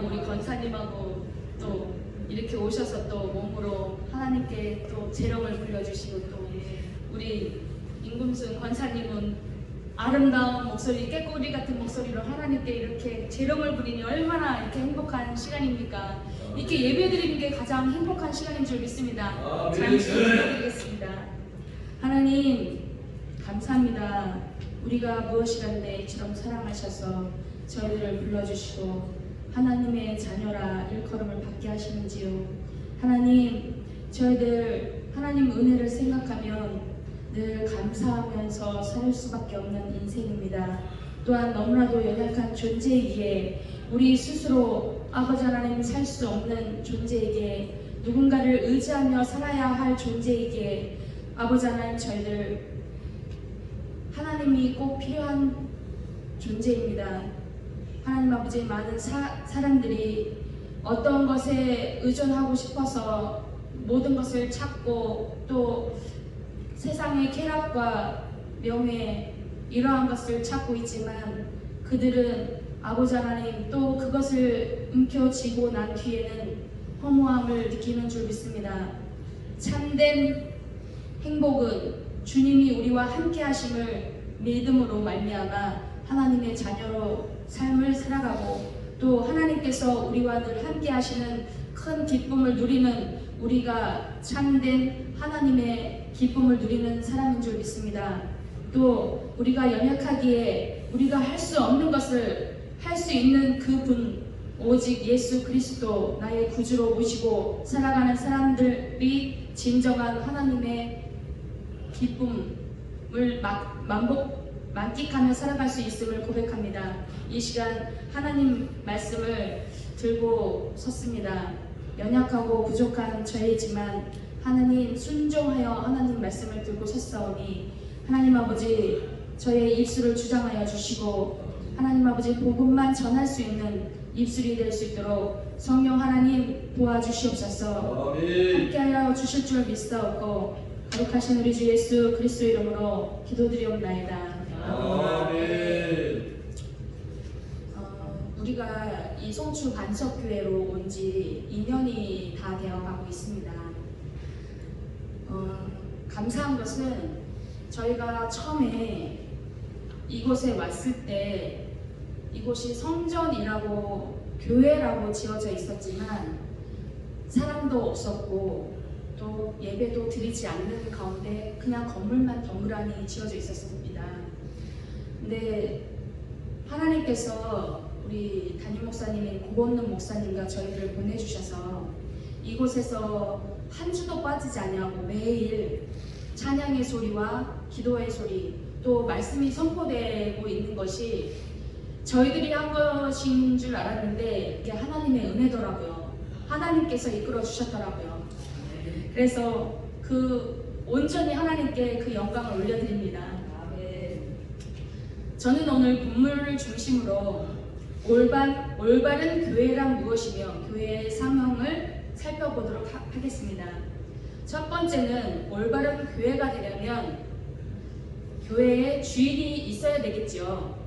하느냐고 우리 권사님하고 또 이렇게 오셔서 또 몸으로 하나님께 또 재롱을 불려주시고 또 우리 임금순 권사님은 아름다운 목소리, 깨꼬리 같은 목소리로 하나님께 이렇게 재롱을 부리니 얼마나 이렇게 행복한 시간입니까? 이렇게 예배드리는 게 가장 행복한 시간인 줄 믿습니다. 잠시 기도드리겠습니다. 하나님 감사합니다. 우리가 무엇이란데 이처럼 사랑하셔서 저희를 불러주시고 하나님의 자녀라 일컬음을 받게 하시는지요. 하나님 저희들 하나님 은혜를 생각하면 늘 감사하면서 살 수밖에 없는 인생입니다. 또한 너무나도 연약한 존재이기에 우리 스스로 아버지 하나님 살 수 없는 존재이기에 누군가를 의지하며 살아야 할 존재이기에 아버지 하나님 저희들 하나님이 꼭 필요한 존재입니다. 하나님 아버지 많은 사람들이 어떤 것에 의존하고 싶어서 모든 것을 찾고 또 세상의 쾌락과 명예 이러한 것을 찾고 있지만 그들은 아버지 하나님 또 그것을 움켜쥐고 난 뒤에는 허무함을 느끼는 줄 믿습니다. 참된 행복은 주님이 우리와 함께 하심을 믿음으로 말미암아 하나님의 자녀로 삶을 살아가고 또 하나님께서 우리와 늘 함께 하시는 큰 기쁨을 누리는 우리가 참된 하나님의 기쁨을 누리는 사람인 줄 믿습니다. 또 우리가 연약하기에 우리가 할 수 없는 것을 할 수 있는 그분 오직 예수 그리스도 나의 구주로 모시고 살아가는 사람들이 진정한 하나님의 기쁨을 만끽하며 살아갈 수 있음을 고백합니다. 이 시간 하나님 말씀을 들고 섰습니다. 연약하고 부족한 저희지만 하나님 순종하여 하나님 말씀을 들고 섰사오니 하나님 아버지 저의 입술을 주장하여 주시고 하나님 아버지 복음만 전할 수 있는 입술이 될 수 있도록 성령 하나님 도와주시옵소서. 함께하여 주실 줄 믿사옵고 거룩하신 우리 주 예수 그리스도 이름으로 기도드리옵나이다. 아멘. 우리가 이 송추 반석교회로 온 지 2년이 다 되어가고 있습니다. 감사한 것은 저희가 처음에 이곳에 왔을 때 이곳이 성전이라고 교회라고 지어져 있었지만 사람도 없었고 또 예배도 드리지 않는 가운데 그냥 건물만 덩그러니 지어져 있었습니다. 근데 하나님께서 우리 담임 목사님인 고건능 목사님과 저희를 보내주셔서 이곳에서 한 주도 빠지지 않냐고 매일 찬양의 소리와 기도의 소리 또 말씀이 선포되고 있는 것이 저희들이 한 것인 줄 알았는데 이게 하나님의 은혜더라고요. 하나님께서 이끌어 주셨더라고요. 그래서 그 온전히 하나님께 그 영광을 올려드립니다. 저는 오늘 본문을 중심으로 올바른 교회란 무엇이며 교회의 사명을 살펴보도록 하겠습니다. 첫 번째는 올바른 교회가 되려면 교회에 주인이 있어야 되겠죠.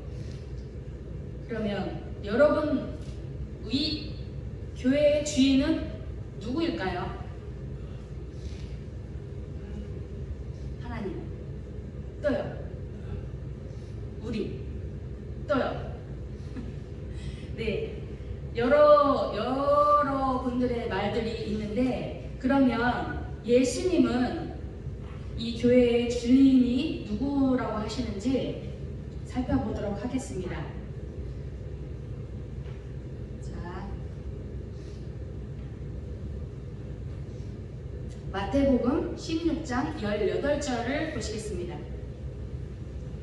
그러면 여러분 이 교회의 주인은 누구일까요? 하나님. 또요. 우리. 또요. 네. 여러 분들의 말들이 있는데 그러면 예수님은 이 교회의 주인이 누구라고 하시는지 살펴보도록 하겠습니다. 자, 마태복음 16장 18절을 보시겠습니다.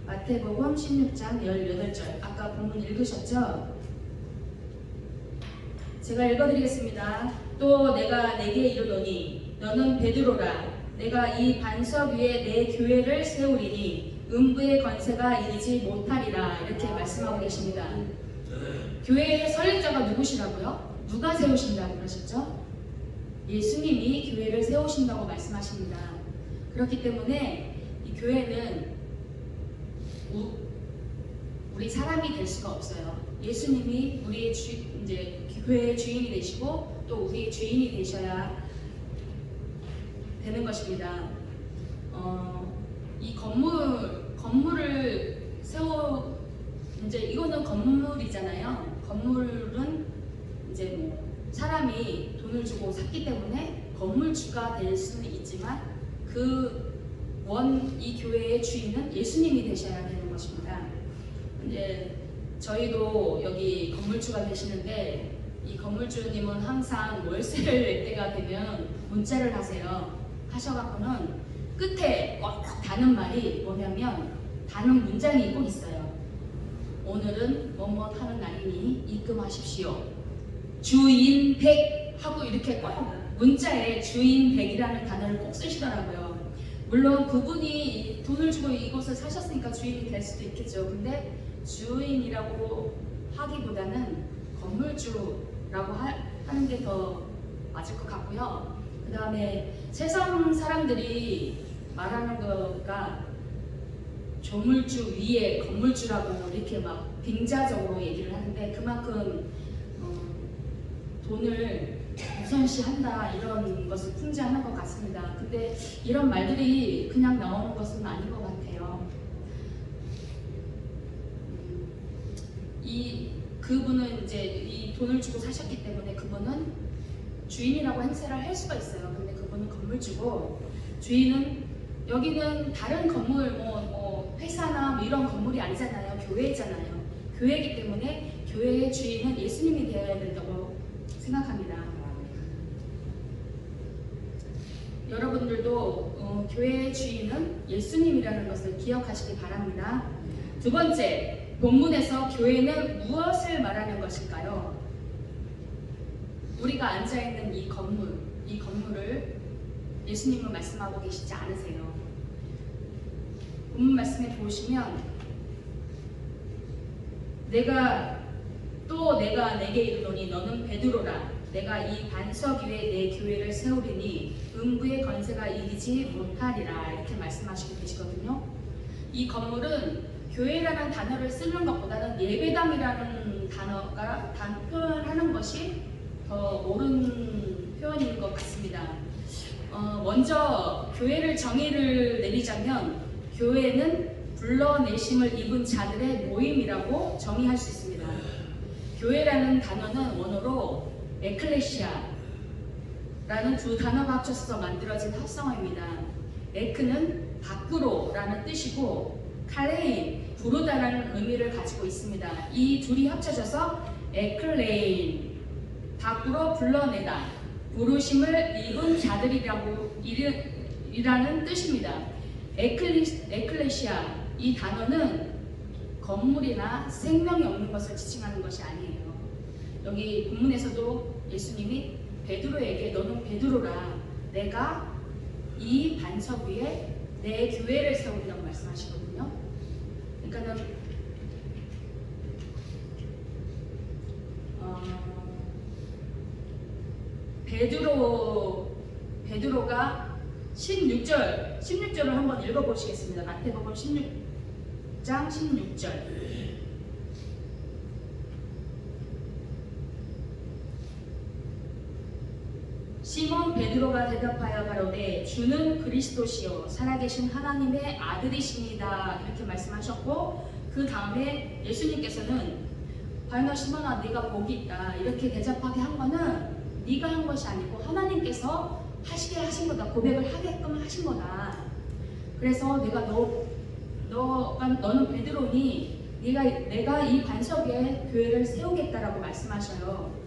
마태복음 16장 18절 아까 본문 읽으셨죠? 제가 읽어드리겠습니다. 또 내가 내게 이르노니 너는 베드로라 내가 이 반석 위에 내 교회를 세우리니 음부의 권세가 이르지 못하리라 이렇게 말씀하고 계십니다. 교회의 설립자가 누구시라고요? 누가 세우신다고 그러셨죠? 예수님이 교회를 세우신다고 말씀하십니다. 그렇기 때문에 이 교회는 우리 사람이 될 수가 없어요. 예수님이 우리의 교회의 주인이 되시고 또 우리의 주인이 되셔야 되는 것입니다. 이 건물을 이제 이거는 건물이잖아요. 건물은 이제 뭐 사람이 돈을 주고 샀기 때문에 건물주가 될 수는 있지만 이 교회의 주인은 예수님이 되셔야 되는 것입니다. 이제 저희도 여기 건물주가 되시는데 이 건물주님은 항상 월세를 낼 때가 되면 문자를 하셔갖고는 끝에 꼭 다는 말이 뭐냐면 다는 문장이 꼭 있어요. 오늘은 뭐뭐 하는 날이니 입금하십시오. 주인 100 하고 이렇게 꼭 문자에 주인 100이라는 단어를 꼭 쓰시더라고요. 물론 그분이 돈을 주고 이곳을 사셨으니까 주인이 될 수도 있겠죠. 근데 주인이라고 하기보다는 건물주라고 하는 게 더 맞을 것 같고요. 그 다음에 세상 사람들이 말하는 거가 조물주 위에 건물주라고 이렇게 막 빙자적으로 얘기를 하는데 그만큼 돈을 우선시한다 이런 것을 풍자하는 것 같습니다. 근데 이런 말들이 그냥 나오는 것은 아닌 것 같아요. 그분은 이제 이 돈을 주고 사셨기 때문에 그분은 주인이라고 행세를 할 수가 있어요. 근데 그분은 건물주고 주인은 여기는 다른 건물 뭐 회사나 뭐 이런 건물이 아니잖아요. 교회잖아요. 교회이기 때문에 교회의 주인은 예수님이 되어야 된다고 생각합니다. 여러분들도 교회의 주인은 예수님이라는 것을 기억하시기 바랍니다. 두 번째, 본문에서 교회는 무엇을 말하는 것일까요? 우리가 앉아있는 이 건물을 예수님은 말씀하고 계시지 않으세요. 본문 말씀에 보시면 내가 내게 이르노니 너는 베드로라. 내가 이 반석 위에 내 교회를 세우리니 음부의 건세가 이기지 못하리라. 이렇게 말씀하시고 계시거든요. 이 건물은 교회라는 단어를 쓰는 것보다는 예배당이라는 단어가 표현하는 것이 더 옳은 표현인 것 같습니다. 먼저 교회를 정의를 내리자면 교회는 불러내심을 입은 자들의 모임이라고 정의할 수 있습니다. 교회라는 단어는 원어로 에클레시아라는 두 단어가 합쳐서 만들어진 합성어입니다. 에크는 밖으로라는 뜻이고 칼레인, 부르다라는 의미를 가지고 있습니다. 이 둘이 합쳐져서 에클레인, 밖으로 불러내다, 부르심을 입은 자들이라는 뜻입니다. 에클레시아, 이 단어는 건물이나 생명이 없는 것을 지칭하는 것이 아니에요. 여기 본문에서도 예수님이 베드로에게 너는 베드로라. 내가 이 반석 위에 내 교회를 세우리라고 말씀하시거든요. 그러니까는 베드로가 16절을 한번 읽어보시겠습니다. 마태복음 16장 16절. 시몬 베드로가 대답하여 가로되 주는 그리스도시요 살아계신 하나님의 아들이십니다. 이렇게 말씀하셨고 그 다음에 예수님께서는 과연 시몬아 네가 복이 있다 이렇게 대답하게 한 거는 네가 한 것이 아니고 하나님께서 하시게 하신 거다. 고백을 하게끔 하신 거다. 그래서 내가 너는 베드로니 내가 이 반석 위에 교회를 세우겠다라고 말씀하셔요.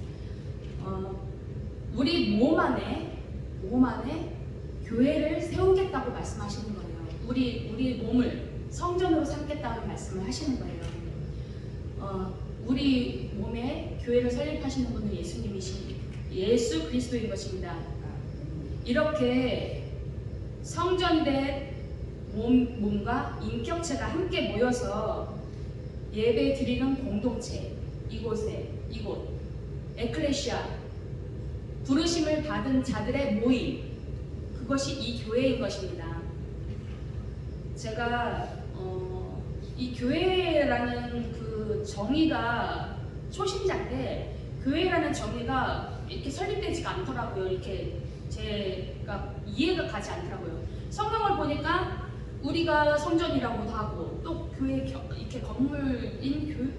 우리 몸 안에 교회를 세우겠다고 말씀하시는 거예요. 우리 몸을 성전으로 삼겠다는 말씀을 하시는 거예요. 우리 몸에 교회를 설립하시는 분은 예수 그리스도인 것입니다. 이렇게 성전된 몸과 인격체가 함께 모여서 예배 드리는 공동체, 이곳 에클레시아, 부르심을 받은 자들의 모임, 그것이 이 교회인 것입니다. 제가 이 교회라는 그 정의가 초심자인데 교회라는 정의가 이렇게 설립되지가 않더라고요. 이렇게 제가 이해가 가지 않더라고요. 성경을 보니까 우리가 성전이라고도 하고 또 교회 이렇게 건물인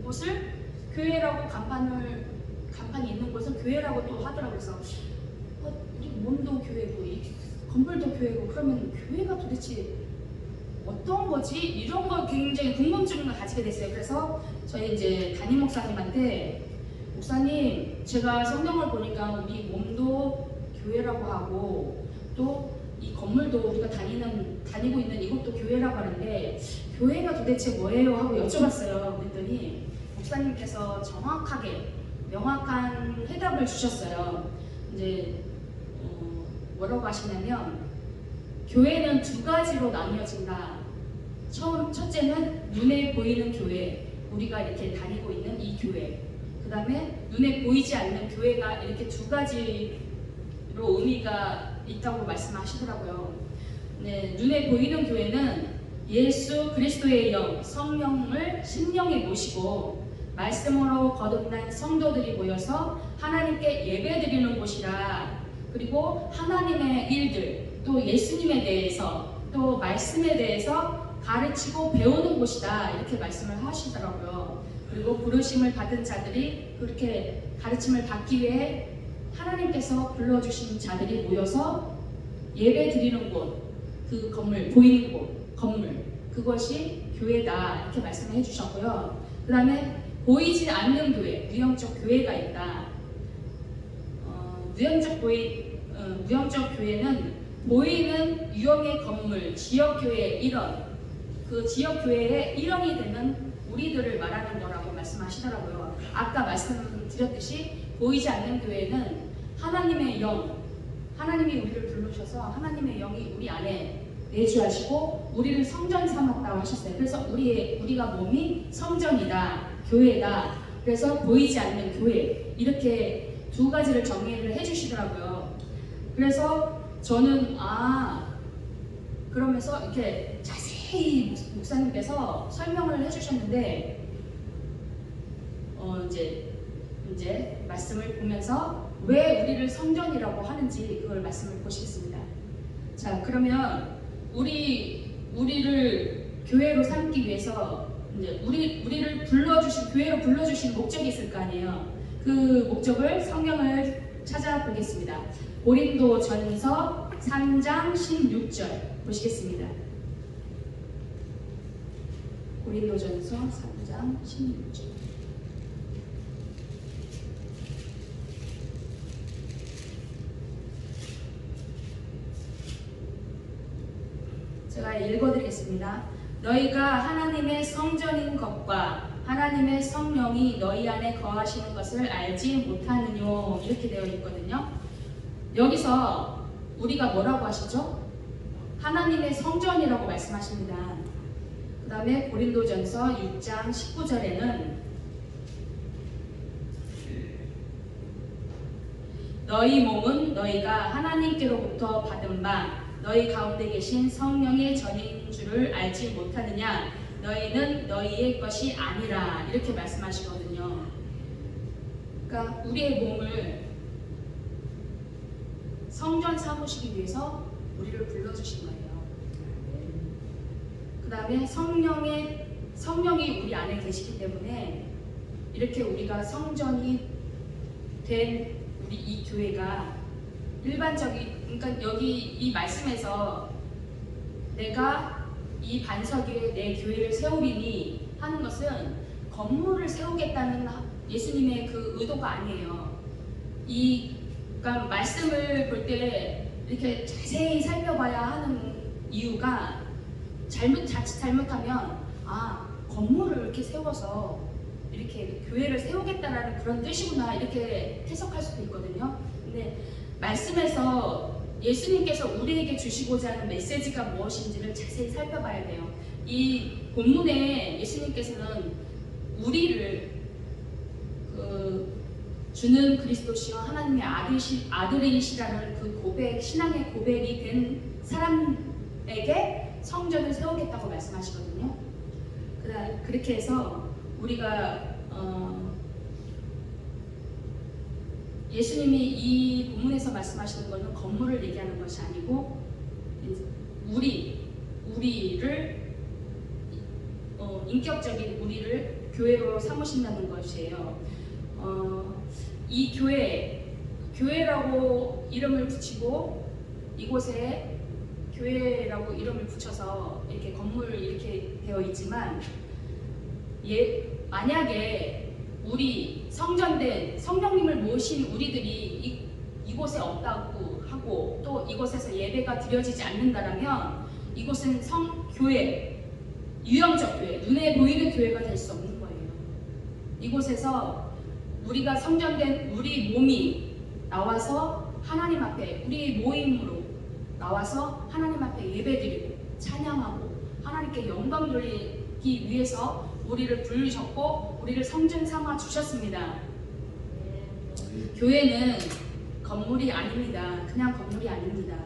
곳을 교회라고 간판이 있는 곳을 교회라고 또 하더라고요. 그래서 우리 몸도 교회고 이 건물도 교회고 그러면 교회가 도대체 어떤 거지? 이런 거 굉장히 궁금증을 가지게 됐어요. 그래서 저희 이제 담임 목사님한테 목사님, 제가 성경을 보니까 우리 몸도 교회라고 하고 또 이 건물도 우리가 다니고 있는 이것도 교회라고 하는데 교회가 도대체 뭐예요? 하고 여쭤봤어요. 그랬더니 목사님께서 정확하게 명확한 해답을 주셨어요. 이제 뭐라고 하시냐면 교회는 두 가지로 나뉘어진다. 첫째는 눈에 보이는 교회, 우리가 이렇게 다니고 있는 이 교회. 그 다음에 눈에 보이지 않는 교회가 이렇게 두 가지로 의미가 있다고 말씀하시더라고요. 네, 눈에 보이는 교회는 예수 그리스도의 영, 성령을 심령에 모시고 말씀으로 거듭난 성도들이 모여서 하나님께 예배드리는 곳이라. 그리고 하나님의 일들, 또 예수님에 대해서, 또 말씀에 대해서 가르치고 배우는 곳이다. 이렇게 말씀을 하시더라고요. 그리고 부르심을 받은 자들이 그렇게 가르침을 받기 위해 하나님께서 불러주신 자들이 모여서 예배 드리는 곳, 그 건물, 보이는 곳, 건물, 그것이 교회다. 이렇게 말씀을 해주셨고요. 그 다음에 보이지 않는 교회, 무형적 교회가 있다. 무형적 교회는 보이는 유형의 건물, 지역교회의 일원, 그 지역교회의 일원이 되는 우리들을 말하는 거라고 말씀하시더라고요. 아까 말씀드렸듯이 보이지 않는 교회는 하나님의 영, 하나님이 우리를 부르셔서 하나님의 영이 우리 안에 내주하시고 우리를 성전 삼았다고 하셨어요. 그래서 우리가 몸이 성전이다, 교회다. 그래서 보이지 않는 교회, 이렇게 두 가지를 정리를 해주시더라고요. 그래서 저는 그러면서 이렇게 자세히 목사님께서 설명을 해주셨는데 이제 말씀을 보면서 왜 우리를 성전이라고 하는지 그걸 말씀을 보시겠습니다. 자, 그러면 우리를 교회로 삼기 위해서 이제 우리를 교회로 불러주신 목적이 있을 거 아니에요. 그 목적을 성경을 찾아보겠습니다. 고린도전서 3장 16절 보시겠습니다. 고린도전서 3장 16절. 제가 읽어드리겠습니다. 너희가 하나님의 성전인 것과 하나님의 성령이 너희 안에 거하시는 것을 알지 못하느뇨. 이렇게 되어 있거든요. 여기서 우리가 뭐라고 하시죠? 하나님의 성전이라고 말씀하십니다. 그 다음에 고린도전서 6장 19절에는 너희 몸은 너희가 하나님께로부터 받은 바 너희 가운데 계신 성령의 전인 줄을 알지 못하느냐. 너희는 너희의 것이 아니라. 이렇게 말씀하시거든요. 그러니까 우리의 몸을 성전 삼으시기 위해서 우리를 불러주신 거예요. 그 다음에 성령이 우리 안에 계시기 때문에 이렇게 우리가 성전이 된 우리 이 교회가 그러니까 여기 이 말씀에서 내가 이 반석 위에 내 교회를 세우리니 하는 것은 건물을 세우겠다는 예수님의 그 의도가 아니에요. 그러니까 말씀을 볼 때 이렇게 자세히 살펴봐야 하는 이유가 자칫 잘못하면 건물을 이렇게 세워서 이렇게 교회를 세우겠다라는 그런 뜻이구나 이렇게 해석할 수도 있거든요. 근데 말씀에서 예수님께서 우리에게 주시고자 하는 메시지가 무엇인지를 자세히 살펴봐야 돼요. 이 본문에 예수님께서는 우리를 주는 그리스도시여 하나님의 아들이시라는 그 고백, 신앙의 고백이 된 사람에게 성전을 세우겠다고 말씀하시거든요. 그렇게 해서 우리가 예수님이 이 본문에서 말씀하시는 것은 건물을 얘기하는 것이 아니고 우리를 인격적인 우리를 교회로 삼으신다는 것이에요. 이 교회라고 이름을 붙이고 이곳에 교회라고 이름을 붙여서 이렇게 건물 이렇게 되어 있지만 만약에 우리 성전된 성령님을 모신 우리들이 이곳에 없다고 하고 또 이곳에서 예배가 드려지지 않는다라면 이곳은 교회, 유형적 교회, 눈에 보이는 교회가 될 수 없는 거예요. 이곳에서 우리가 성전된 우리 몸이 나와서 하나님 앞에 우리 모임으로 나와서 하나님 앞에 예배드리고 찬양하고 하나님께 영광 돌리기 위해서 우리를 부르셨고 우리를 성전 삼아 주셨습니다. 교회는 건물이 아닙니다. 그냥 건물이 아닙니다.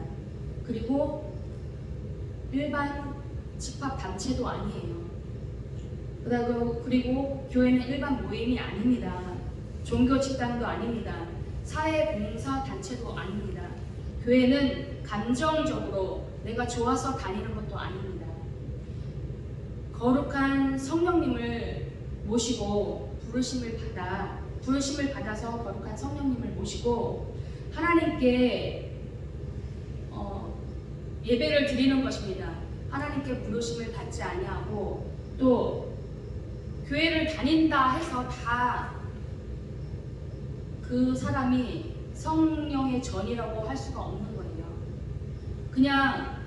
그리고 일반 집합 단체도 아니에요. 그리고 교회는 일반 모임이 아닙니다. 종교 집단도 아닙니다. 사회 봉사 단체도 아닙니다. 교회는 감정적으로 내가 좋아서 다니는 것도 아닙니다. 거룩한 성령님을 모시고 부르심을 받아서 거룩한 성령님을 모시고 하나님께 예배를 드리는 것입니다. 하나님께 부르심을 받지 아니하고 또 교회를 다닌다 해서 다 그 사람이 성령의 전이라고 할 수가 없는 거예요. 그냥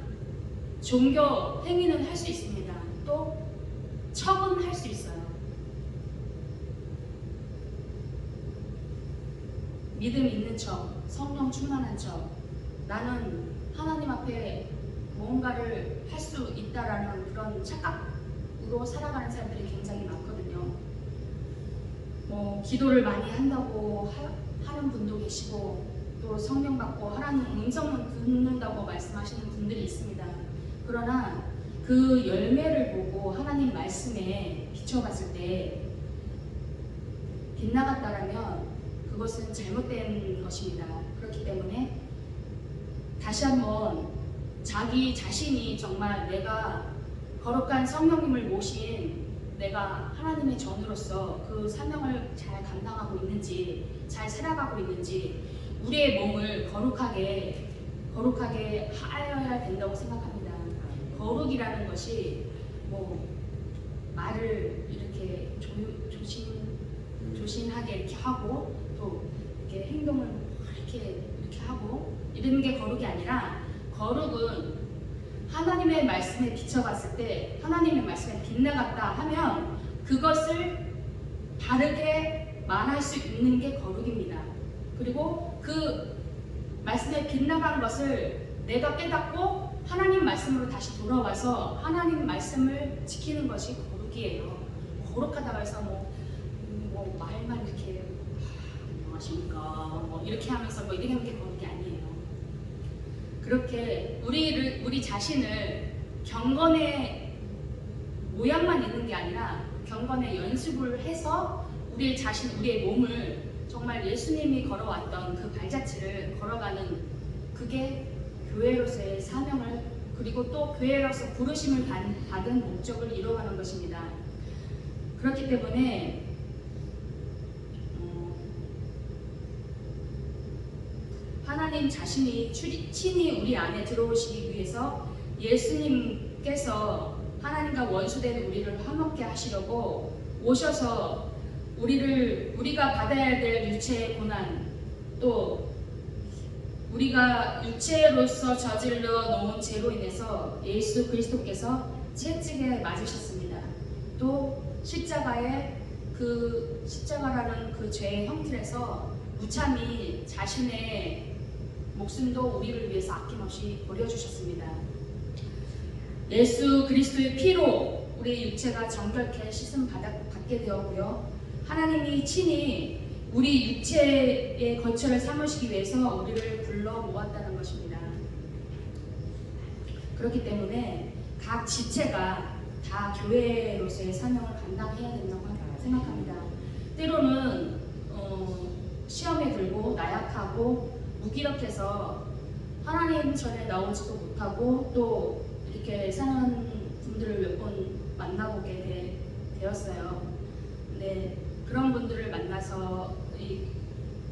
종교 행위는 할 수 있습니다. 또 척은 할 수 있어요. 믿음 있는 척, 성령 충만한 척, 나는 하나님 앞에 뭔가를 할 수 있다라는 그런 착각으로 살아가는 사람들이 굉장히 많거든요. 기도를 많이 한다고 하는 분도 계시고 또 성령 받고 하라는 음성은 듣는다고 말씀하시는 분들이 있습니다. 그러나 그 열매를 보고 하나님 말씀에 비춰봤을 때 빗나갔다라면 그것은 잘못된 것입니다. 그렇기 때문에 다시 한번 자기 자신이 정말 내가 거룩한 성령님을 모신 내가 하나님의 전으로서 그 사명을 잘 감당하고 있는지, 잘 살아가고 있는지, 우리의 몸을 거룩하게 하여야 된다고 생각합니다. 거룩이라는 것이 말을 이렇게 조신하게 이렇게 하고 또 이렇게 행동을 이렇게 하고 이런 게 거룩이 아니라 거룩은 하나님의 말씀에 비춰봤을 때 하나님의 말씀에 빗나갔다 하면 그것을 바르게 말할 수 있는 게 거룩입니다. 그리고 그 말씀에 빗나간 것을 내가 깨닫고 하나님 말씀으로 다시 돌아와서 하나님 말씀을 지키는 것이 거룩이에요. 거룩하다고 해서 말만 이렇게 안녕하십니까 이렇게 하면서 이렇게 하는 게 거룩이 아니에요. 그렇게 우리 자신을 경건의 모양만 있는 게 아니라 경건의 연습을 해서 우리의 몸을 정말 예수님이 걸어왔던 그 발자취를 걸어가는 그게 교회로서의 사명을 그리고 또 교회로서 부르심을 받은 목적을 이루어가는 것입니다. 그렇기 때문에 하나님 자신이 친히 우리 안에 들어오시기 위해서 예수님께서 하나님과 원수된 우리를 화목케 하시려고 오셔서 우리가 받아야 될 육체의 고난 또 우리가 육체로서 저질러 놓은 죄로 인해서 예수 그리스도께서 채찍에 맞으셨습니다. 또 십자가라는 그 죄의 형틀에서 무참히 자신의 목숨도 우리를 위해서 아낌없이 버려주셨습니다. 예수 그리스도의 피로 우리의 육체가 정결케 씻음 받게 되었고요. 하나님이 친히 우리 육체의 거처를 삼으시기 위해서 우리를 불러 모았다는 것입니다. 그렇기 때문에 각 지체가 다 교회로서의 사명을 감당해야 된다고 생각합니다. 때로는 시험에 들고 나약하고 무기력해서 하나님 전에 나오지도 못하고 또 이렇게 사는 분들을 몇 번 만나보게 되었어요. 근데 그런 분들을 만나서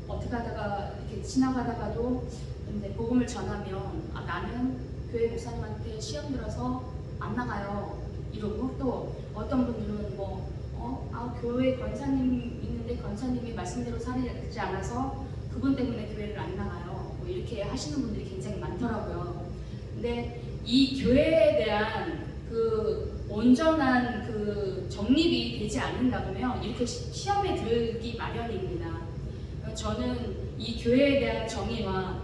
어떻게 하다가 이렇게 지나가다가도 근데 복음을 전하면 나는 교회 목사님한테 시험 들어서 안 나가요 이러고, 또 어떤 분들은 교회 권사님 있는데 권사님이 말씀대로 살지 않아서 그분 때문에 교회를 안 나가요 이렇게 하시는 분들이 굉장히 많더라고요. 근데 이 교회에 대한 그 온전한 그 정립이 되지 않는다면 이렇게 시험에 들기 마련입니다. 저는 이 교회에 대한 정의와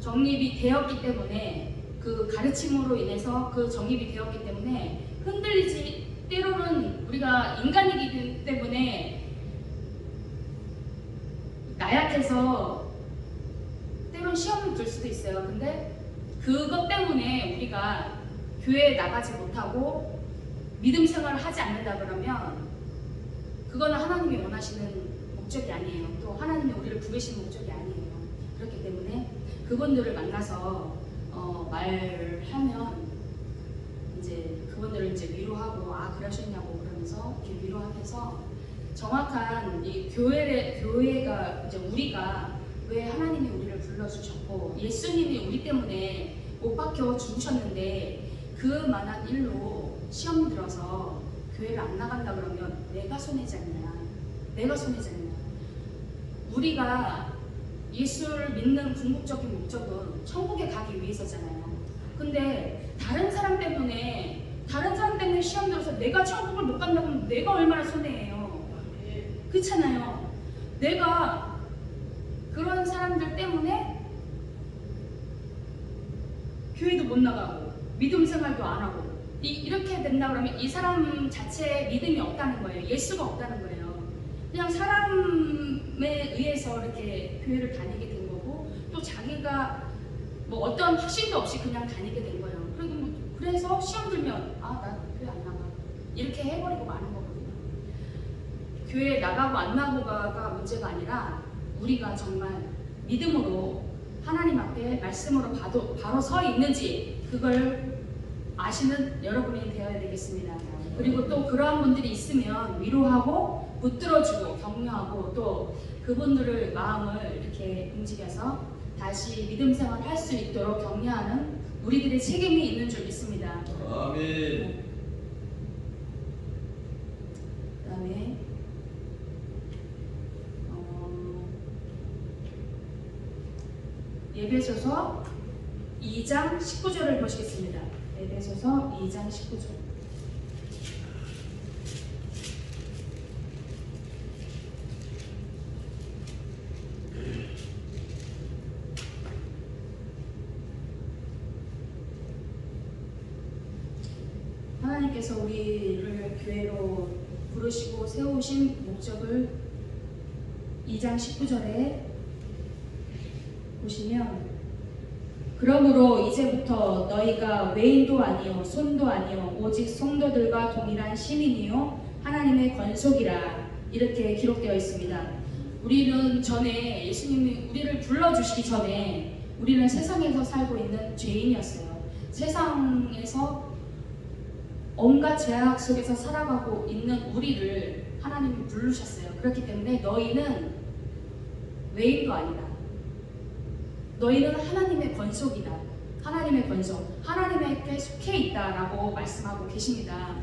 정립이 되었기 때문에, 그 가르침으로 인해서 그 정립이 되었기 때문에 흔들리지, 때로는 우리가 인간이기 때문에 나약해서 때로는 시험을 들 수도 있어요. 근데 그것 때문에 우리가 교회에 나가지 못하고 믿음 생활을 하지 않는다 그러면 그거는 하나님이 원하시는 목적이 아니에요. 또 하나님이 우리를 부르신 목적이 아니에요. 그렇기 때문에 그분들을 만나서 말하면 이제 그분들을 이제 위로하고 그러셨냐고 그러면서 이렇게 위로하면서 정확한 이 교회가 이제 우리가 왜 하나님이 우리를 불러주셨고 예수님이 우리 때문에 못 박혀 죽으셨는데 그만한 일로 시험 들어서 교회를 안 나간다 그러면 내가 손해지 않냐? 우리가 예수를 믿는 궁극적인 목적은 천국에 가기 위해서잖아요. 근데 다른 사람 때문에 시험 들어서 내가 천국을 못 간다면 내가 얼마나 손해예요. 그렇잖아요. 내가 그런 사람들 때문에 교회도 못 나가고 믿음 생활도 안 하고 이렇게 된다 그러면 이 사람 자체에 믿음이 없다는 거예요. 예수가 없다는 거예요. 그냥 사람에 의해서 이렇게 교회를 다니게 된 거고, 또 자기가 어떤 확신도 없이 그냥 다니게 된 거예요. 그래서 시험 들면 나 교회 안 나가 이렇게 해버리고 마는 거거든요. 교회 나가고 안 나가고가 문제가 아니라 우리가 정말 믿음으로 하나님 앞에 말씀으로 바로 서 있는지 그걸 아시는 여러분이 되어야 되겠습니다. 그리고 또 그러한 분들이 있으면 위로하고 붙들어주고 격려하고 또 그분들을 마음을 이렇게 움직여서 다시 믿음 생활 할 수 있도록 격려하는 우리들의 책임이 있는 줄 믿습니다. 아멘. 그다음에 에베소서 2장 19절을 보시겠습니다. 에베소서 2장 19절. 하나님께서 우리를 교회로 부르시고 세우신 목적을 2장 19절에 보시면, 그러므로 이제부터 너희가 외인도 아니요 손도 아니요 오직 성도들과 동일한 시민이요 하나님의 권속이라, 이렇게 기록되어 있습니다. 우리는 전에 예수님이 우리를 불러주시기 전에 우리는 세상에서 살고 있는 죄인이었어요. 세상에서 온갖 죄악 속에서 살아가고 있는 우리를 하나님이 부르셨어요. 그렇기 때문에 너희는 외인도 아니다. 너희는 하나님의 권속이다. 하나님의 권속, 하나님에게 속해 있다라고 말씀하고 계십니다.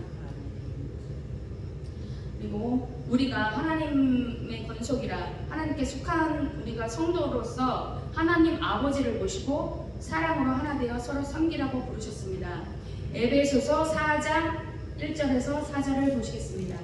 그리고 우리가 하나님의 권속이라, 하나님께 속한 우리가 성도로서 하나님 아버지를 모시고 사랑으로 하나 되어 서로 섬기라고 부르셨습니다. 에베소서 4장 1절에서 4절을 보시겠습니다.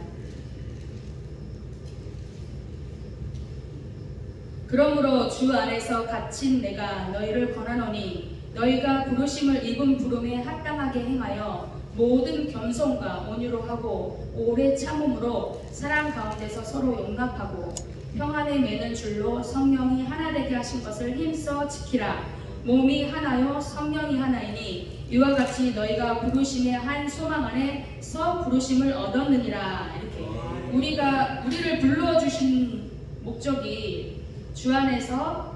그러므로 주 안에서 갇힌 내가 너희를 권하노니 너희가 부르심을 입은 부름에 합당하게 행하여 모든 겸손과 온유로 하고 오래 참음으로 사랑 가운데서 서로 용납하고 평안에 매는 줄로 성령이 하나 되게 하신 것을 힘써 지키라. 몸이 하나요 성령이 하나이니 이와 같이 너희가 부르심의 한 소망 안에서 부르심을 얻었느니라. 이렇게 우리를 불러주신 목적이 주 안에서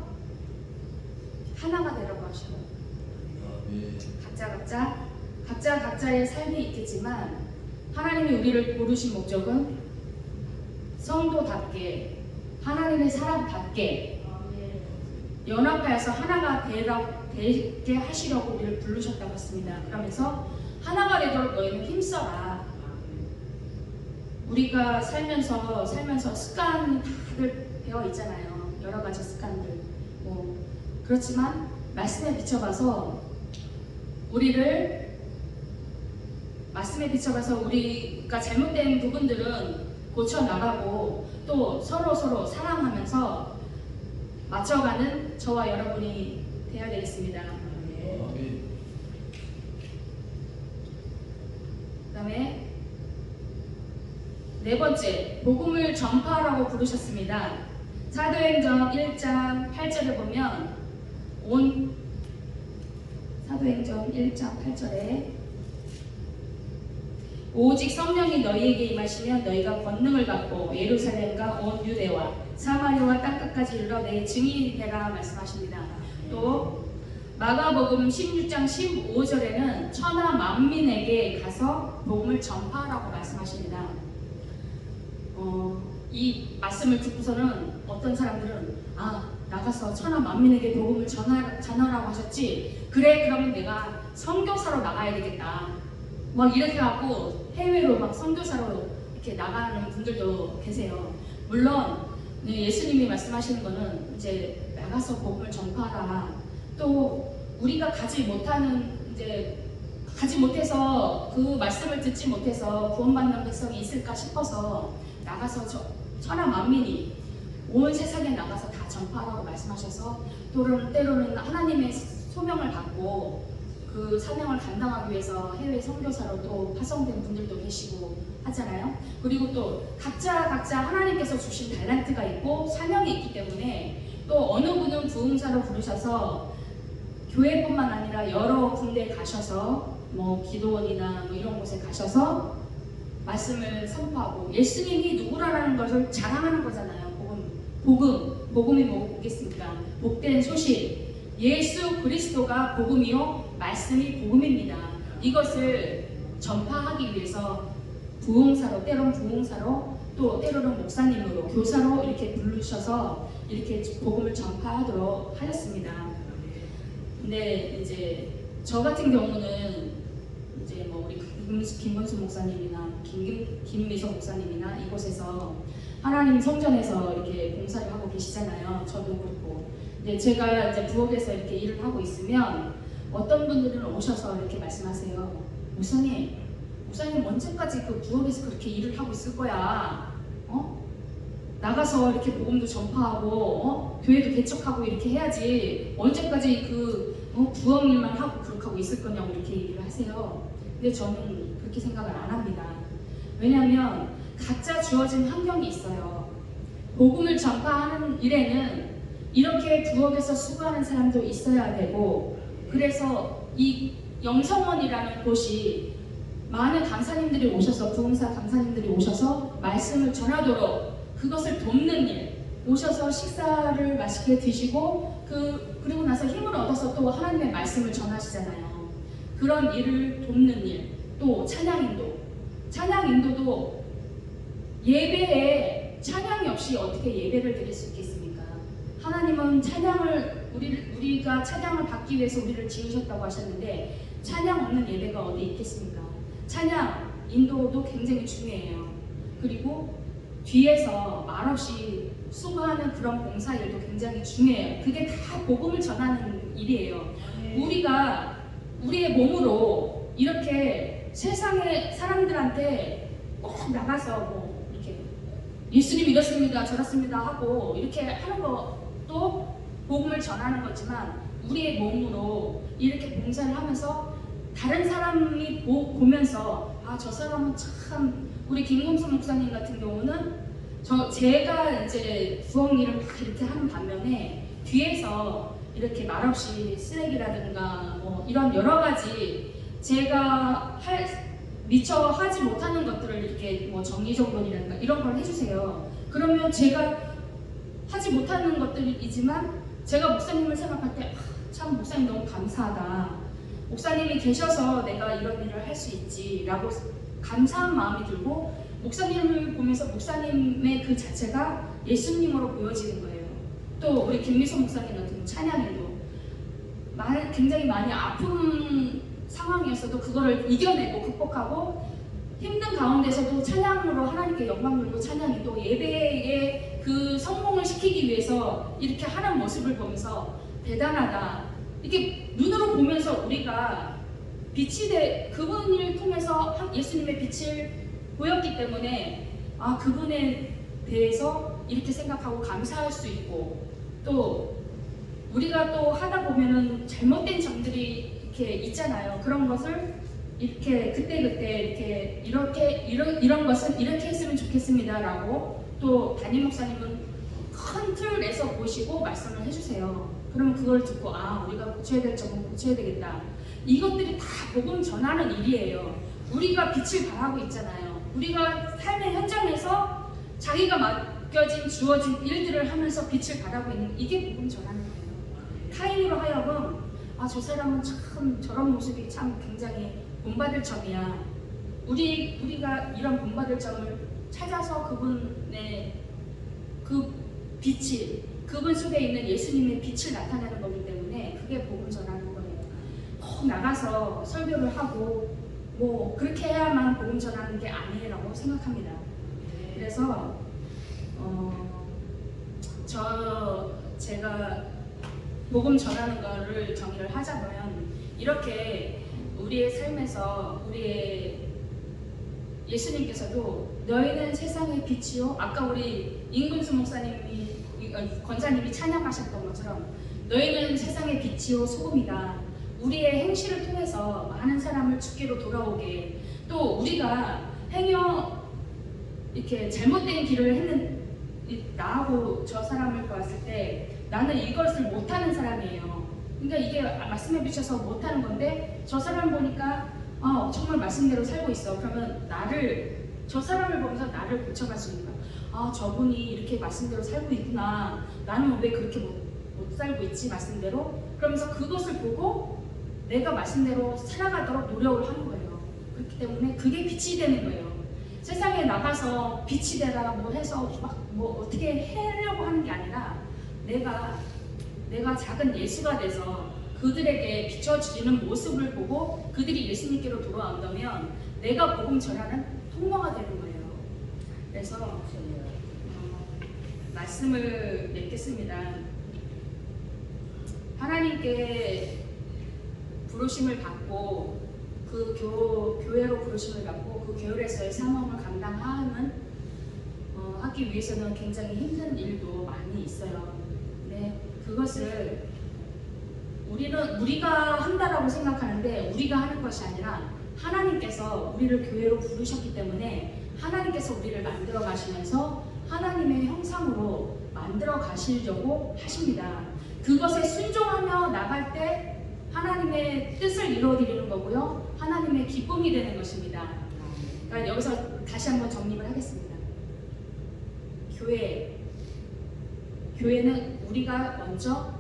하나가 되라고 하셔요. 각자의 삶이 있겠지만 하나님이 우리를 고르신 목적은 성도답게 하나님의 사람답게 연합하여서 하나가 되게 하시려고 우리를 부르셨다고 했습니다. 그러면서 하나가 되도록 너희는 힘써라. 우리가 살면서 습관이 다들 배어 있잖아요. 여러 가지 습관들. 그렇지만 말씀에 비춰봐서 우리가 잘못된 부분들은 고쳐 나가고 또 서로 사랑하면서 맞춰가는 저와 여러분이 되어야 되겠습니다. 그다음에 네 번째, 복음을 전파하라고 부르셨습니다. 사도행전 1장 8절에 보면 사도행전 1장 8절에 오직 성령이 너희에게 임하시면 너희가 권능을 받고 예루살렘과 온 유대와 사마리아와 땅끝까지 이르러 내 증인이 되라 말씀하십니다. 또 마가복음 16장 15절에는 천하 만민에게 가서 복음을 전파하라고 말씀하십니다. 이 말씀을 듣고서는 어떤 사람들은 나가서 천하 만민에게 복음을 전하라고 하셨지, 그래 그러면 내가 선교사로 나가야 되겠다 막 이렇게 하고 해외로 막 선교사로 이렇게 나가는 분들도 계세요. 물론 예수님이 말씀하시는 거는 이제 나가서 복음을 전파하라. 또 우리가 가지 못해서 그 말씀을 듣지 못해서 구원받는 백성이 있을까 싶어서 나가서 천하 만민이 온 세상에 나가서 다 전파하라고 말씀하셔서 때로는 하나님의 소명을 받고 그 사명을 감당하기 위해서 해외 선교사로 또 파송된 분들도 계시고 하잖아요. 그리고 또 각자 하나님께서 주신 달란트가 있고 사명이 있기 때문에 또 어느 분은 부흥사로 부르셔서 교회뿐만 아니라 여러 군데 가셔서 기도원이나 이런 곳에 가셔서 말씀을 선포하고 예수님이 누구라는 것을 자랑하는 거잖아요. 복음이 뭐겠습니까? 복된 소식. 예수 그리스도가 복음이요 말씀이 복음입니다. 이것을 전파하기 위해서 때로는 부흥사로 또 때로는 목사님으로 교사로 이렇게 부르셔서 이렇게 복음을 전파하도록 하셨습니다. 근데 이제 저 같은 경우는 이제 우리 김건수 목사님이나 김미성 목사님이나 이곳에서 하나님 성전에서 이렇게 봉사를 하고 계시잖아요. 저도 그렇고. 근데 제가 이제 부엌에서 이렇게 일을 하고 있으면 어떤 분들은 오셔서 이렇게 말씀하세요. 목사님 언제까지 그 부엌에서 그렇게 일을 하고 있을 거야? 나가서 이렇게 복음도 전파하고 교회도 개척하고 이렇게 해야지 언제까지 부엌 일만 하고 그렇게 하고 있을 거냐고 이렇게 얘기를 하세요. 근데 저는 그렇게 생각을 안 합니다. 왜냐하면 각자 주어진 환경이 있어요. 복음을 전파하는 일에는 이렇게 부엌에서 수고하는 사람도 있어야 되고, 그래서 이 영성원이라는 곳이 많은 강사님들이 오셔서 부흥사 강사님들이 오셔서 말씀을 전하도록 그것을 돕는 일, 오셔서 식사를 맛있게 드시고 그리고 나서 힘을 얻어서 또 하나님의 말씀을 전하시잖아요. 그런 일을 돕는 일, 또 찬양인도도 예배에 찬양이 없이 어떻게 예배를 드릴 수 있겠습니까? 하나님은 우리가 찬양을 받기 위해서 우리를 지으셨다고 하셨는데 찬양 없는 예배가 어디 있겠습니까? 찬양, 인도도 굉장히 중요해요. 그리고 뒤에서 말없이 수고하는 그런 봉사일도 굉장히 중요해요. 그게 다 복음을 전하는 일이에요. 우리가 우리의 몸으로 이렇게 세상의 사람들한테 꼭 나가서 이렇게 예수님 이렇습니다 저렇습니다 하고 이렇게 하는 것도 복음을 전하는 거지만, 우리의 몸으로 이렇게 봉사를 하면서 다른 사람이 보면서 저 사람은 참, 우리 김금수 목사님 같은 경우는 제가 이제 부엌 일을 막 이렇게 하는 반면에 뒤에서 이렇게 말없이 쓰레기라든가 이런 여러 가지 제가 미처 하지 못하는 것들을 이렇게 뭐 정리정돈이라든가 이런 걸 해주세요. 그러면 제가 하지 못하는 것들이지만 제가 목사님을 생각할 때 참 목사님 너무 감사하다. 목사님이 계셔서 내가 이런 일을 할 수 있지 라고 감사한 마음이 들고 목사님을 보면서 목사님의 그 자체가 예수님으로 보여지는 거예요. 또 우리 김미소 목사님 같은 찬양에도 굉장히 많이 아픈 상황이었어도 그거를 이겨내고 극복하고 힘든 가운데서도 찬양으로 하나님께 영광 돌리고 찬양이 또 예배의 그 성공을 시키기 위해서 이렇게 하는 모습을 보면서 대단하다. 이렇게 눈으로 보면서 우리가 빛이 그분을 통해서 예수님의 빛을 보였기 때문에 그분에 대해서 이렇게 생각하고 감사할 수 있고 또 우리가 또 하다 보면은 잘못된 점들이 이렇게 있잖아요. 그런 것을 이렇게 그때 이런 것은 이렇게 했으면 좋겠습니다라고 또 담임 목사님은 큰 틀에서 보시고 말씀을 해주세요. 그러면 그걸 듣고 우리가 고쳐야 될 점은 고쳐야 되겠다. 이것들이 다 복음 전하는 일이에요. 우리가 빛을 발하고 있잖아요. 우리가 삶의 현장에서 자기가 맡겨진 주어진 일들을 하면서 빛을 발하고 있는 이게 복음 전하는 거예요. 타인으로 하여금 저 사람은 참 저런 모습이 참 굉장히 본받을 점이야. 우리가 이런 본받을 점을 찾아서 그분의 그 빛이 그분 속에 있는 예수님의 빛을 나타내는 거기 때문에 그게 복음 전하는 거예요. 꼭 나가서 설교를 하고 뭐 그렇게 해야만 복음 전하는 게 아니라고 생각합니다. 그래서 제가 복음 전하는 거를 정의를 하자면 이렇게 우리의 삶에서 우리의 예수님께서도 너희는 세상의 빛이요. 아까 우리 임근수 목사님이 권사님이 찬양하셨던 것처럼 너희는 세상의 빛이요 소금이다. 우리의 행실을 통해서 많은 사람을 주께로 돌아오게 또 우리가 행여 이렇게 잘못된 길을 했는 나하고 저 사람을 보았을 때 나는 이것을 못하는 사람이에요. 그러니까 이게 말씀해 주셔서 못하는 건데 저 사람 보니까 정말 말씀대로 살고 있어. 그러면 저 사람을 보면서 나를 고쳐갈 수 있는 거야. 저분이 이렇게 말씀대로 살고 있구나. 나는 왜 그렇게 못 살고 있지 말씀대로. 그러면서 그것을 보고 내가 말씀대로 살아가도록 노력을 하는 거예요. 그렇기 때문에 그게 빛이 되는 거예요. 세상에 나가서 빛이 되라 뭐 해서 뭐 어떻게 하려고 하는 게 아니라 내가 작은 예수가 돼서 그들에게 비춰지는 모습을 보고 그들이 예수님께로 돌아온다면 내가 복음 전하는 통로가 되는 거예요. 그래서 말씀을 맺겠습니다. 하나님께 부르심을 받고 그 교회로 부르심을 받고 그 교회에서의 사명을 하기 위해서는 굉장히 힘든 일도 많이 있어요. 근데 그것을 우리가 한다라고 생각하는데 우리가 하는 것이 아니라 하나님께서 우리를 교회로 부르셨기 때문에 하나님께서 우리를 만들어 가시면서 하나님의 형상으로 만들어 가시려고 하십니다. 그것에 순종하며 나갈 때 하나님의 뜻을 이루어드리는 거고요. 하나님의 기쁨이 되는 것입니다. 그러니까 여기서 다시 한번 정립을 하겠습니다. 교회는 우리가 먼저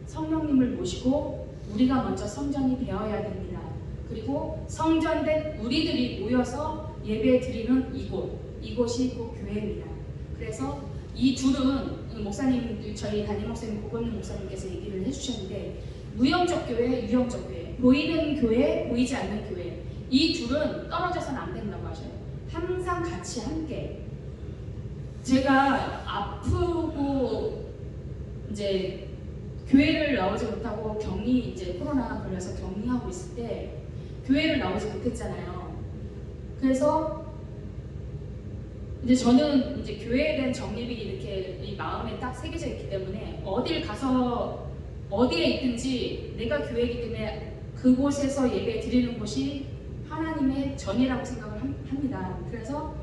성령님을 모시고 우리가 먼저 성전이 되어야 됩니다. 그리고 성전된 우리들이 모여서 예배 드리는 이곳이 곧 교회입니다. 그래서 이 둘은 목사님, 저희 담임 목사님, 고건능 목사님께서 얘기를 해주셨는데 무형적 교회, 유형적 교회, 보이는 교회, 보이지 않는 교회 이 둘은 떨어져서는 안 된다고 하셔요. 항상 같이 함께. 제가 아프고 이제 교회를 나오지 못하고 이제 코로나 걸려서 격리하고 있을 때 교회를 나오지 못했잖아요. 그래서 이제 저는 이제 교회에 대한 정립이 이렇게 이 마음에 딱 새겨져 있기 때문에 어딜 가서 어디에 있든지 내가 교회이기 때문에 그곳에서 예배 드리는 곳이 하나님의 전이라고 생각을 합니다. 그래서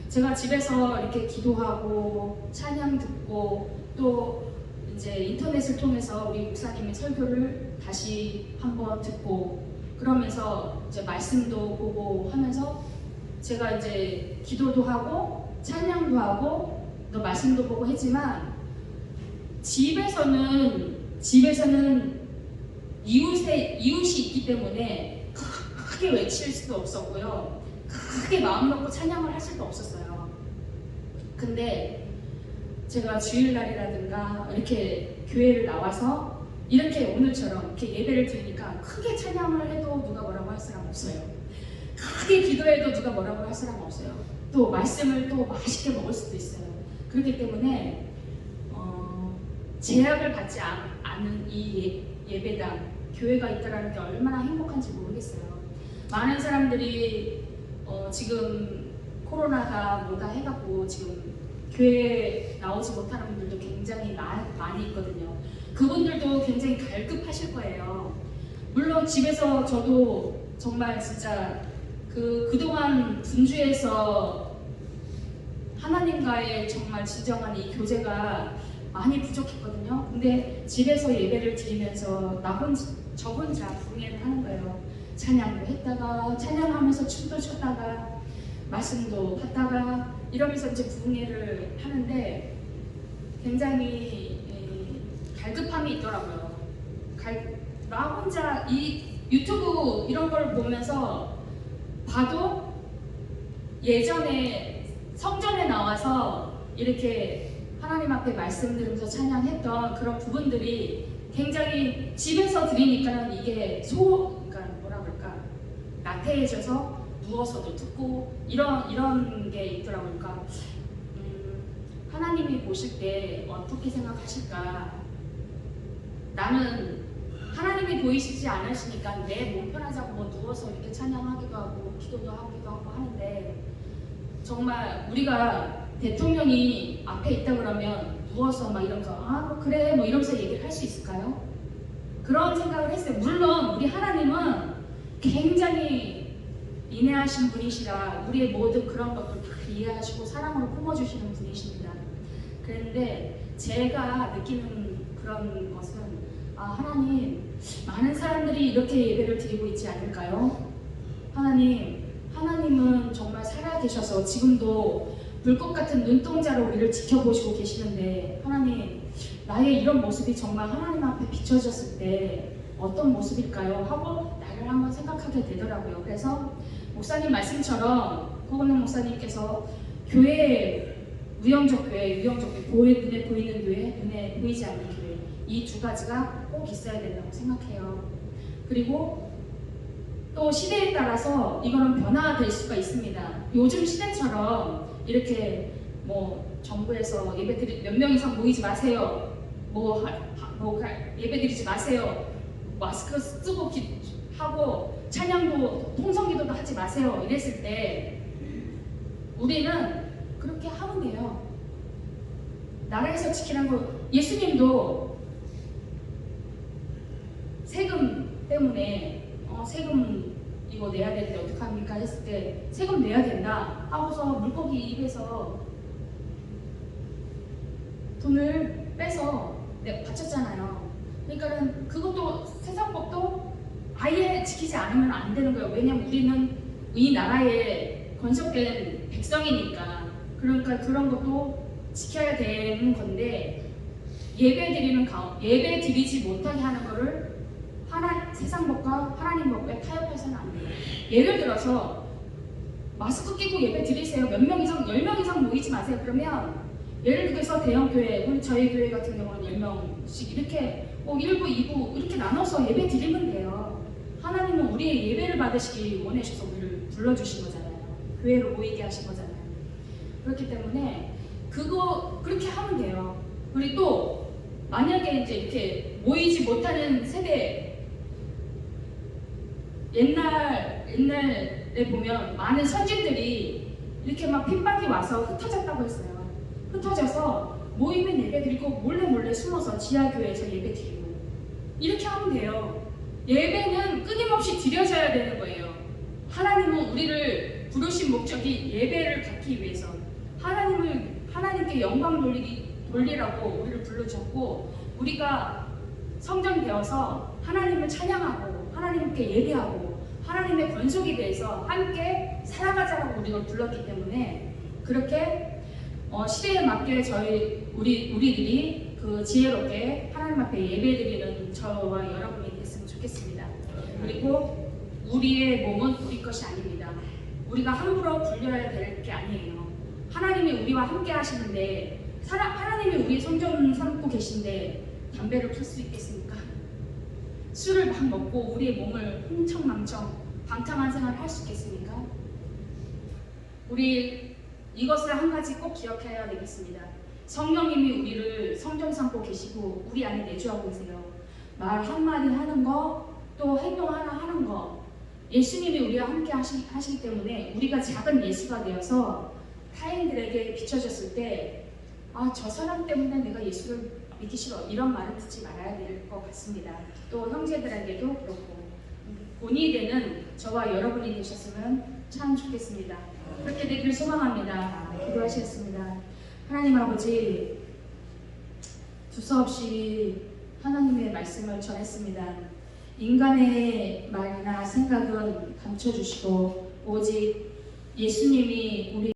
제가 집에서 이렇게 기도하고 찬양 듣고 또 이제 인터넷을 통해서 우리 목사님의 설교를 다시 한번 듣고 그러면서 이제 말씀도 보고 하면서 제가 이제 기도도 하고 찬양도 하고 또 말씀도 보고 했지만 집에서는 이웃이 있기 때문에 크게 외칠 수도 없었고요. 크게 마음 놓고 찬양을 할 수도 없었어요. 근데 제가 주일날이라든가 이렇게 교회를 나와서 이렇게 오늘처럼 이렇게 예배를 드리니까 크게 찬양을 해도 누가 뭐라고 할 사람 없어요. 크게 기도해도 누가 뭐라고 할 사람 없어요. 또 말씀을 또 맛있게 먹을 수도 있어요. 그렇기 때문에 제약을 받지 않은 이 예배당, 교회가 있다는 게 얼마나 행복한지 모르겠어요. 많은 사람들이 지금 코로나가 뭐다 해갖고 지금 교회에 나오지 못하는 분들도 굉장히 많이 있거든요. 그분들도 굉장히 갈급하실 거예요. 물론 집에서 저도 정말 진짜 그동안 분주해서 하나님과의 정말 진정한 이 교제가 많이 부족했거든요. 근데 집에서 예배를 드리면서 저 혼자 부흥회를 하는 거예요. 찬양도 했다가 찬양하면서 춤도 췄다가 말씀도 받다가 이러면서 이제 부흥회를 하는데 굉장히 갈급함이 있더라고요. 나 혼자 이 유튜브 이런 걸 보면서 봐도 예전에 성전에 나와서 이렇게 하나님 앞에 말씀 들으면서 찬양했던 그런 부분들이 굉장히 집에서 드리니까는 이게 그러니까 뭐라 그럴까, 나태해져서 누워서도 듣고 이런 게 있더라고요. 그러니까 하나님이 보실 때 어떻게 생각하실까? 나는 하나님이 보이시지 않으시니까 내 몸 편하자고 뭐 누워서 이렇게 찬양하기도 하고 기도도 하기도 하고 하는데, 정말 우리가 대통령이 앞에 있다 그러면 누워서 막 이러면서 뭐 그래 뭐 이러면서 얘기를 할 수 있을까요? 그런 생각을 했어요. 물론 우리 하나님은 굉장히 인내하신 분이시라 우리의 모든 그런 것들 다 이해하시고 사랑으로 품어주시는 분이십니다. 그런데 제가 느끼는 그런 것은 하나님, 많은 사람들이 이렇게 예배를 드리고 있지 않을까요? 하나님은 정말 살아계셔서 지금도 불꽃 같은 눈동자로 우리를 지켜보시고 계시는데, 하나님, 나의 이런 모습이 정말 하나님 앞에 비춰졌을 때 어떤 모습일까요? 하고 나를 한번 생각하게 되더라고요. 그래서 목사님 말씀처럼 고건능 목사님께서 무형적 교회, 눈에 보이는 교회, 눈에 보이지 않는 교회, 이 두 가지가 꼭 있어야 된다고 생각해요. 그리고 또 시대에 따라서 이거는 변화될 수가 있습니다. 요즘 시대처럼 이렇게 뭐 정부에서 몇 명 이상 모이지 마세요, 예배 드리지 마세요, 마스크 쓰고 하고 찬양도 통성기도도 하지 마세요 이랬을 때 우리는 그렇게 하면 돼요. 나라에서 지키는 거, 예수님도 세금 때문에 세금 이거 내야 되는데 어떡합니까 했을 때 세금 내야 된다 하고서 물고기 입에서 돈을 빼서 바쳤잖아요. 그러니까는 그것도 세상 법도 아예 지키지 않으면 안 되는 거예요. 왜냐면 우리는 이 나라의 건설된 백성이니까. 그러니까 그런 것도 지켜야 되는 건데, 예배 드리지 못하게 하는 거를 세상 법과 하나님 법에 타협해서는 안 돼요. 예를 들어서 마스크 끼고 예배 드리세요. 몇 명 이상, 10명 이상 모이지 마세요. 그러면 예를 들어서 대형교회, 저희 교회 같은 경우는 10명씩 이렇게 1부, 2부 이렇게 나눠서 예배 드리면 돼요. 하나님은 우리의 예배를 받으시기 원하셔서 우리를 불러주신 거잖아요. 교회로 모이게 하신 거잖아요. 그렇기 때문에 그렇게 하면 돼요. 그리고 또 만약에 이제 이렇게 모이지 못하는 세대, 옛날에 보면 많은 선진들이 이렇게 막 핍박이 와서 흩어졌다고 했어요. 흩어져서 모이면 예배 드리고 몰래 숨어서 지하교회에서 예배 드리고 이렇게 하면 돼요. 예배는 끊임없이 드려져야 되는 거예요. 하나님은 우리를 부르신 목적이 예배를 받기 위해서, 하나님께 영광 돌리라고 우리를 불러줬고, 우리가 성전되어서 하나님을 찬양하고 하나님께 예배하고 하나님의 권속에 대해서 함께 살아가자라고 우리가 불렀기 때문에 그렇게 시대에 맞게 우리들이 그 지혜롭게 하나님 앞에 예배드리는 저와 여러분이 됐으면 좋겠습니다. 그리고 우리의 몸은 우리 것이 아닙니다. 우리가 함부로 불려야 될 게 아니에요. 하나님이 우리와 함께 하시는데 하나님이 우리의 성전 삼고 계신데 담배를 풀 수 있겠습니까? 술을 막 먹고 우리의 몸을 흥청망청 방탕한 생활을 할 수 있겠습니까? 우리 이것을 한 가지 꼭 기억해야 되겠습니다. 성령님이 우리를 성전 삼고 계시고 우리 안에 내주하고 계세요. 말 한마디 하는 거, 또 행동 하나 하는 거, 예수님이 우리와 함께 하시기 때문에 우리가 작은 예수가 되어서 타인들에게 비춰졌을 때 저 사람 때문에 내가 예수를 믿기 싫어, 이런 말을 듣지 말아야 될 것 같습니다. 또 형제들에게도 그렇고 본이 되는 저와 여러분이 되셨으면 참 좋겠습니다. 그렇게 되기를 소망합니다. 기도하시겠습니다. 하나님 아버지, 두서없이 하나님의 말씀을 전했습니다. 인간의 말이나 생각은 감춰주시고 오직 예수님이 우리